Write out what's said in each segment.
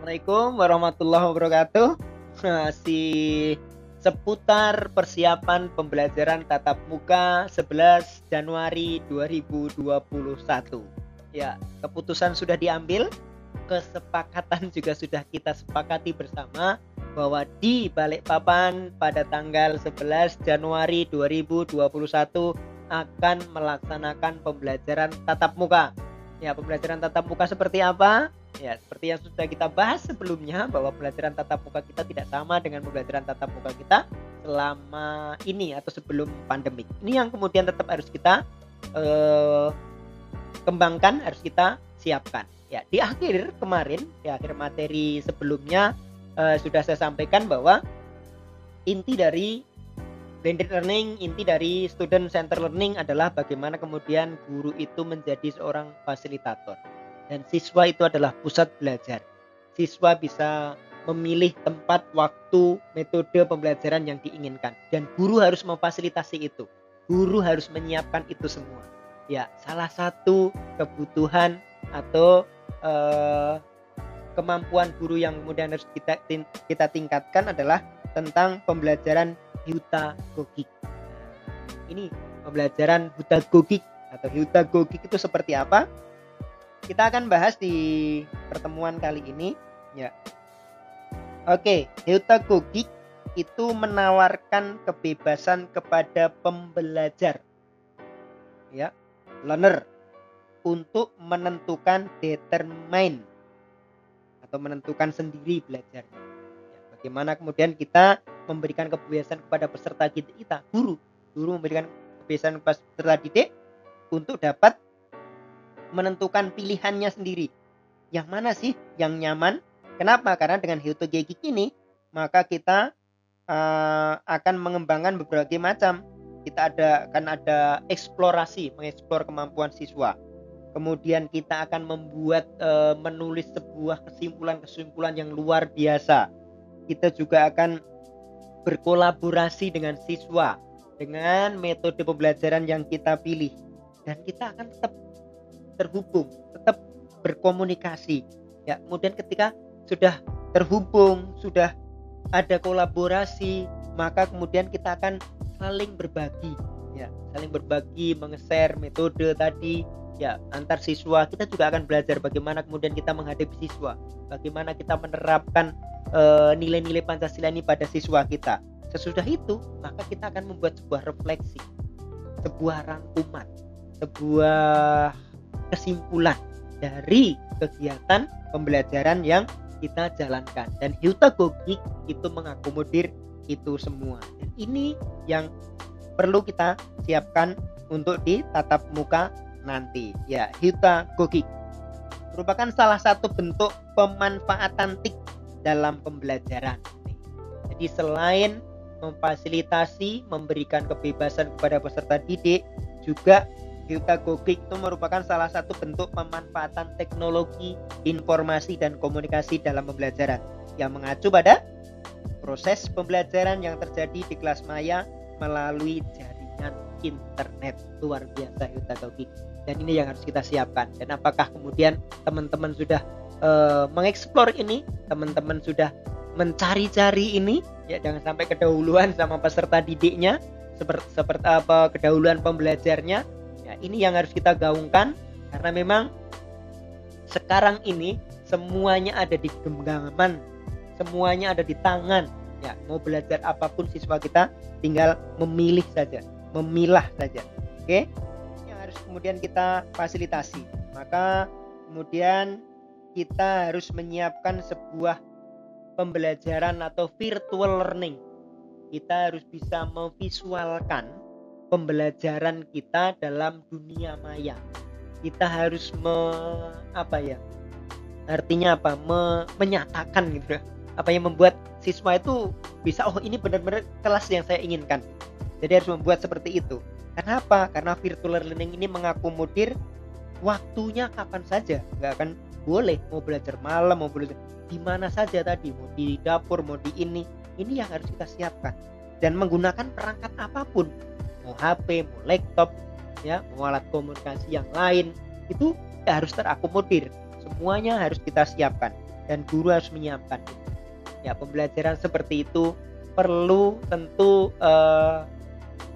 Assalamualaikum warahmatullahi wabarakatuh. Masih seputar persiapan pembelajaran tatap muka 11 Januari 2021. Ya, keputusan sudah diambil, kesepakatan juga sudah kita sepakati bersama bahwa di Balikpapan pada tanggal 11 Januari 2021 akan melaksanakan pembelajaran tatap muka. Ya, pembelajaran tatap muka seperti apa? Ya, seperti yang sudah kita bahas sebelumnya bahwa pembelajaran tatap muka kita tidak sama dengan pembelajaran tatap muka kita selama ini atau sebelum pandemik. Ini yang kemudian tetap harus kita kembangkan, harus kita siapkan. Ya, di akhir kemarin, di akhir materi sebelumnya sudah saya sampaikan bahwa inti dari blended learning, inti dari student center learning adalah bagaimana kemudian guru itu menjadi seorang fasilitator. Dan siswa itu adalah pusat belajar. Siswa bisa memilih tempat, waktu, metode pembelajaran yang diinginkan. Dan guru harus memfasilitasi itu. Guru harus menyiapkan itu semua. Ya, salah satu kebutuhan atau kemampuan guru yang kemudian harus kita tingkatkan adalah tentang pembelajaran heutagogik. Ini pembelajaran heutagogik atau heutagogik itu seperti apa? Kita akan bahas di pertemuan kali ini, ya. Oke, heutagogik itu menawarkan kebebasan kepada pembelajar, ya, learner, untuk menentukan determine atau menentukan sendiri belajarnya. Ya, bagaimana kemudian kita memberikan kebebasan kepada peserta didik kita, guru memberikan kebebasan kepada peserta didik untuk dapat menentukan pilihannya sendiri. Yang mana sih yang nyaman? Kenapa? Karena dengan heutagogik ini maka kita akan mengembangkan berbagai macam. Kita akan ada eksplorasi, mengeksplor kemampuan siswa. Kemudian kita akan membuat menulis sebuah kesimpulan-kesimpulan yang luar biasa. Kita juga akan berkolaborasi dengan siswa dengan metode pembelajaran yang kita pilih, dan kita akan tetap terhubung, tetap berkomunikasi. Ya, kemudian ketika sudah terhubung, sudah ada kolaborasi, maka kemudian kita akan saling berbagi, ya, saling berbagi, menge-share metode tadi, ya, antar siswa. Kita juga akan belajar bagaimana kemudian kita menghadapi siswa, bagaimana kita menerapkan nilai-nilai Pancasila ini pada siswa kita. Sesudah itu, maka kita akan membuat sebuah refleksi, sebuah rangkuman, sebuah kesimpulan dari kegiatan pembelajaran yang kita jalankan. Dan heutagogik itu mengakomodir itu semua. Dan ini yang perlu kita siapkan untuk di tatap muka nanti. Ya, heutagogik merupakan salah satu bentuk pemanfaatan TIK dalam pembelajaran. Jadi selain memfasilitasi, memberikan kebebasan kepada peserta didik, juga heutagogik itu merupakan salah satu bentuk pemanfaatan teknologi, informasi, dan komunikasi dalam pembelajaran yang mengacu pada proses pembelajaran yang terjadi di kelas maya melalui jaringan internet. Luar biasa heutagogik, dan ini yang harus kita siapkan. Dan apakah kemudian teman-teman sudah mengeksplor ini, teman-teman sudah mencari-cari ini? Ya, jangan sampai kedahuluan sama peserta didiknya, seperti apa kedahuluan pembelajarnya. Ya, ini yang harus kita gaungkan, karena memang sekarang ini semuanya ada di genggaman, semuanya ada di tangan. Ya, mau belajar apapun siswa kita tinggal memilih saja, memilah saja. Oke, yang harus kemudian kita fasilitasi. Maka kemudian kita harus menyiapkan sebuah pembelajaran atau virtual learning. Kita harus bisa memvisualkan pembelajaran kita dalam dunia maya. Kita harus menyatakan gitu ya, apa yang membuat siswa itu bisa, oh ini benar-benar kelas yang saya inginkan. Jadi harus membuat seperti itu. Kenapa? Karena virtual learning ini mengakomodir waktunya kapan saja. Nggak akan boleh mau belajar malam, mau belajar di mana saja tadi, mau di dapur, mau di ini yang harus kita siapkan. Dan menggunakan perangkat apapun, mau HP, mau laptop, ya, mau alat komunikasi yang lain, itu harus terakomodir. Semuanya harus kita siapkan. dan guru harus menyiapkan. Ya, pembelajaran seperti itu perlu tentu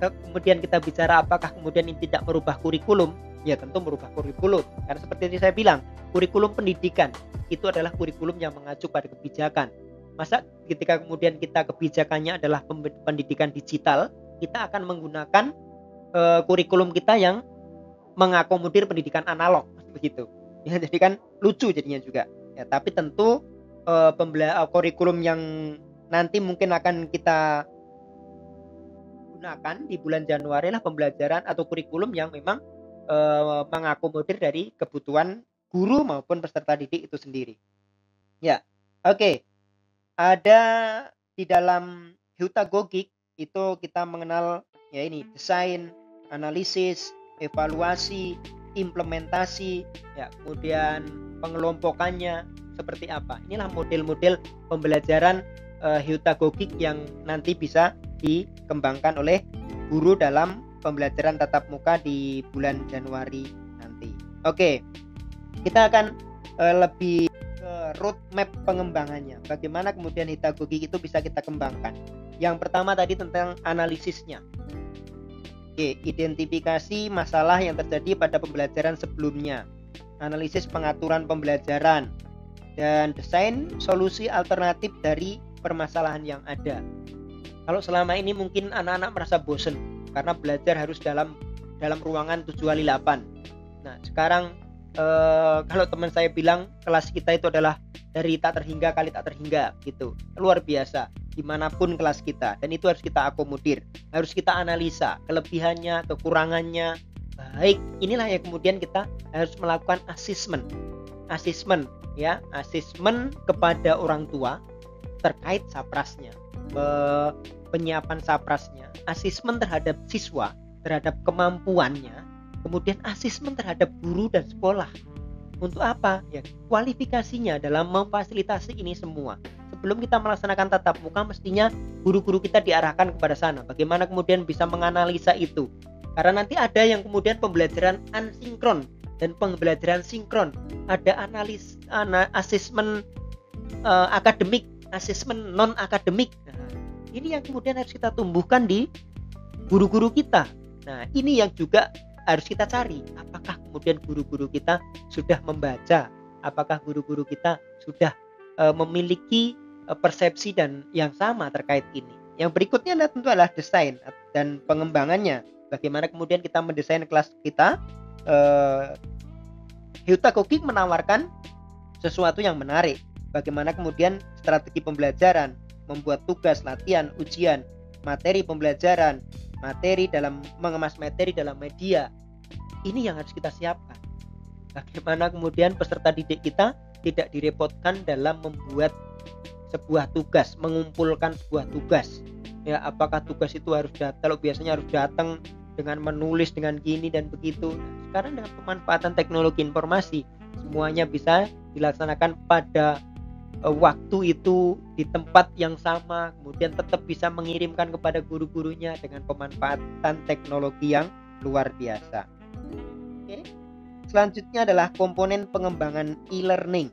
kemudian kita bicara apakah kemudian ini tidak merubah kurikulum, ya tentu merubah kurikulum. Karena seperti yang saya bilang, kurikulum pendidikan itu adalah kurikulum yang mengacu pada kebijakan. Masa ketika kemudian kita kebijakannya adalah pendidikan digital, kita akan menggunakan kurikulum kita yang mengakomodir pendidikan analog begitu. Ya, jadi kan lucu jadinya juga. Ya, tapi tentu kurikulum yang nanti mungkin akan kita gunakan di bulan Januari lah pembelajaran atau kurikulum yang memang mengakomodir dari kebutuhan guru maupun peserta didik itu sendiri. Ya, oke. Ada di dalam Heutagogic itu kita mengenal ya ini desain, analisis, evaluasi, implementasi, ya kemudian pengelompokannya seperti apa. Inilah model-model pembelajaran Heutagogic yang nanti bisa dikembangkan oleh guru dalam pembelajaran tatap muka di bulan Januari nanti. Oke, kita akan lebih ke roadmap pengembangannya. Bagaimana kemudian Heutagogic itu bisa kita kembangkan. Yang pertama tadi tentang analisisnya. Oke, identifikasi masalah yang terjadi pada pembelajaran sebelumnya, analisis pengaturan pembelajaran, dan desain solusi alternatif dari permasalahan yang ada. Kalau selama ini mungkin anak-anak merasa bosan karena belajar harus dalam ruangan 7x8. Nah, sekarang kalau teman saya bilang kelas kita itu adalah dari tak terhingga kali tak terhingga gitu, luar biasa dimanapun kelas kita, dan itu harus kita akomodir, harus kita analisa kelebihannya, kekurangannya. Baik, inilah yang kemudian kita harus melakukan asesmen ya, asesmen kepada orang tua terkait saprasnya, penyiapan saprasnya, asesmen terhadap siswa, terhadap kemampuannya, kemudian asesmen terhadap guru dan sekolah. Untuk apa? Ya, kualifikasinya dalam memfasilitasi ini semua. Sebelum kita melaksanakan tatap muka, mestinya guru-guru kita diarahkan kepada sana. Bagaimana kemudian bisa menganalisa itu? Karena nanti ada yang kemudian pembelajaran asinkron dan pembelajaran sinkron. Ada asesmen akademik, asesmen non akademik. Nah, ini yang kemudian harus kita tumbuhkan di guru-guru kita. Nah, ini yang juga harus kita cari. Apakah kemudian guru-guru kita sudah membaca? Apakah guru-guru kita sudah memiliki persepsi dan yang sama terkait ini? Yang berikutnya adalah tentu adalah desain dan pengembangannya. Bagaimana kemudian kita mendesain kelas kita? Heutagogic menawarkan sesuatu yang menarik. Bagaimana kemudian strategi pembelajaran, membuat tugas, latihan, ujian, materi pembelajaran, materi dalam mengemas materi dalam media. Ini yang harus kita siapkan. Bagaimana kemudian peserta didik kita tidak direpotkan dalam membuat sebuah tugas, mengumpulkan sebuah tugas. Ya, apakah tugas itu harus datang? Kalau biasanya harus datang dengan menulis dengan gini dan begitu. Nah, sekarang dengan pemanfaatan teknologi informasi, semuanya bisa dilaksanakan pada waktu itu di tempat yang sama, kemudian tetap bisa mengirimkan kepada guru-gurunya dengan pemanfaatan teknologi yang luar biasa. Oke. Selanjutnya adalah komponen pengembangan e-learning.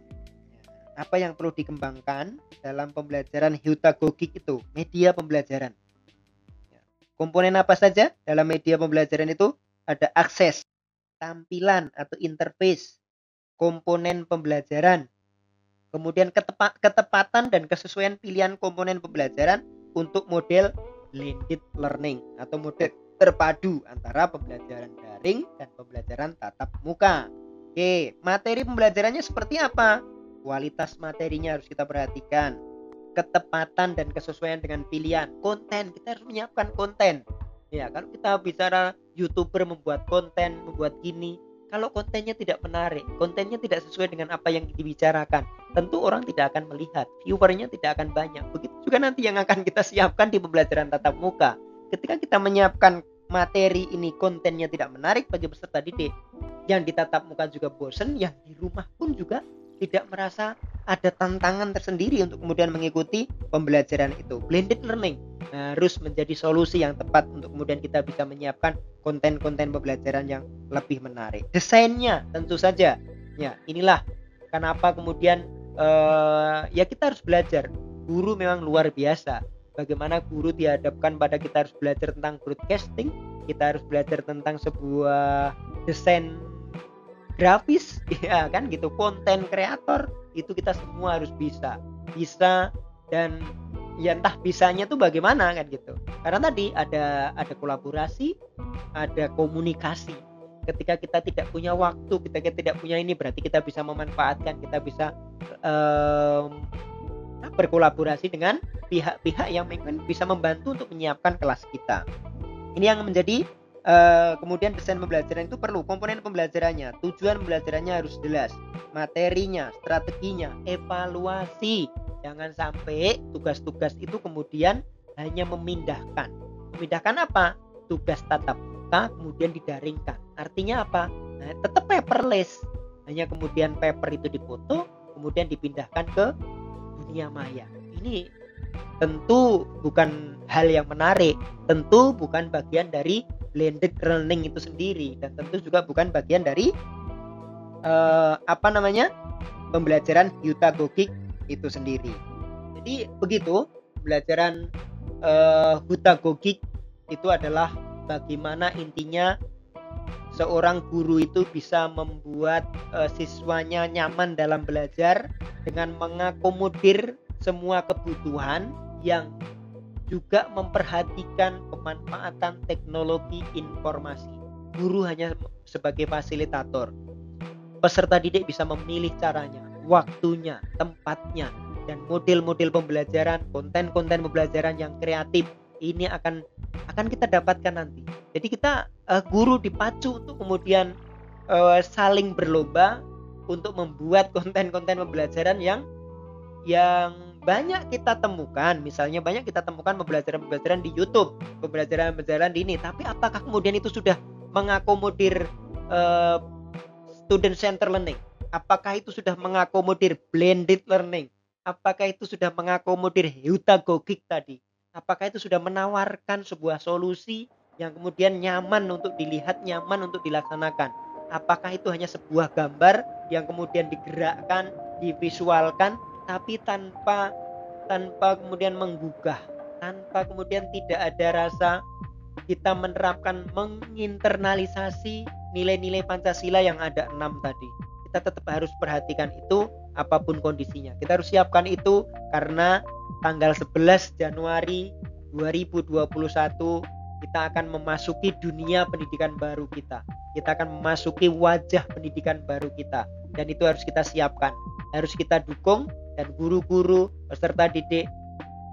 Apa yang perlu dikembangkan dalam pembelajaran Heutagogic itu? Media pembelajaran. Komponen apa saja dalam media pembelajaran itu? Ada akses, tampilan atau interface, komponen pembelajaran, kemudian ketepatan dan kesesuaian pilihan komponen pembelajaran untuk model blended learning atau model terpadu antara pembelajaran daring dan pembelajaran tatap muka. Oke, materi pembelajarannya seperti apa? Kualitas materinya harus kita perhatikan. Ketepatan dan kesesuaian dengan pilihan. Konten, kita harus menyiapkan konten. Ya, kalau kita bicara YouTuber membuat konten, membuat gini, kalau kontennya tidak menarik, kontennya tidak sesuai dengan apa yang dibicarakan, tentu orang tidak akan melihat, viewernya tidak akan banyak. Begitu juga nanti yang akan kita siapkan di pembelajaran tatap muka. Ketika kita menyiapkan materi ini, kontennya tidak menarik bagi peserta didik, yang di tatap muka juga bosan, yang di rumah pun juga tidak merasa ada tantangan tersendiri untuk kemudian mengikuti pembelajaran itu. Blended learning harus menjadi solusi yang tepat untuk kemudian kita bisa menyiapkan konten-konten pembelajaran yang lebih menarik. Desainnya tentu saja, ya inilah kenapa kemudian ya kita harus belajar. Guru memang luar biasa. Bagaimana guru dihadapkan pada kita harus belajar tentang broadcasting, kita harus belajar tentang sebuah desain grafis, ya kan gitu, konten kreator, itu kita semua harus bisa. Dan ya entah bisanya tuh bagaimana kan gitu. Karena tadi ada kolaborasi, ada komunikasi. Ketika kita tidak punya waktu, ketika kita tidak punya ini, berarti kita bisa memanfaatkan, kita bisa berkolaborasi dengan pihak-pihak yang mungkin bisa membantu untuk menyiapkan kelas kita. Ini yang menjadi kemudian desain pembelajaran itu perlu komponen pembelajarannya, tujuan pembelajarannya harus jelas, materinya, strateginya, evaluasi. Jangan sampai tugas-tugas itu kemudian hanya memindahkan apa? Tugas tatap muka kemudian didaringkan. Artinya apa? Nah, tetap paperless. Hanya kemudian paper itu dipoto, kemudian dipindahkan ke dunia maya. Ini tentu bukan hal yang menarik, tentu bukan bagian dari blended learning itu sendiri, dan tentu juga bukan bagian dari pembelajaran heutagogic itu sendiri. Jadi begitu pembelajaran heutagogic itu adalah bagaimana intinya seorang guru itu bisa membuat siswanya nyaman dalam belajar dengan mengakomodir semua kebutuhan yang juga memperhatikan pemanfaatan teknologi informasi. Guru hanya sebagai fasilitator. Peserta didik bisa memilih caranya, waktunya, tempatnya, dan model-model pembelajaran, konten-konten pembelajaran yang kreatif. Ini akan kita dapatkan nanti. Jadi kita guru dipacu untuk kemudian saling berlomba untuk membuat konten-konten pembelajaran yang banyak kita temukan. Misalnya banyak kita temukan pembelajaran di YouTube, pembelajaran di ini. Tapi apakah kemudian itu sudah mengakomodir student center learning? Apakah itu sudah mengakomodir blended learning? Apakah itu sudah mengakomodir heutagogic tadi? Apakah itu sudah menawarkan sebuah solusi yang kemudian nyaman untuk dilihat, nyaman untuk dilaksanakan? Apakah itu hanya sebuah gambar yang kemudian digerakkan, divisualkan, tapi tanpa kemudian menggugah, tanpa kemudian tidak ada rasa kita menerapkan, menginternalisasi nilai-nilai Pancasila yang ada 6 tadi. Kita tetap harus perhatikan itu apapun kondisinya. Kita harus siapkan itu karena tanggal 11 Januari 2021 kita akan memasuki dunia pendidikan baru kita. Kita akan memasuki wajah pendidikan baru kita, dan itu harus kita siapkan, harus kita dukung, dan guru-guru, peserta didik,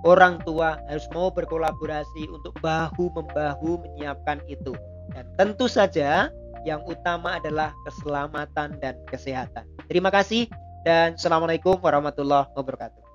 orang tua harus mau berkolaborasi untuk bahu-membahu menyiapkan itu. Dan tentu saja yang utama adalah keselamatan dan kesehatan. Terima kasih dan Assalamualaikum warahmatullahi wabarakatuh.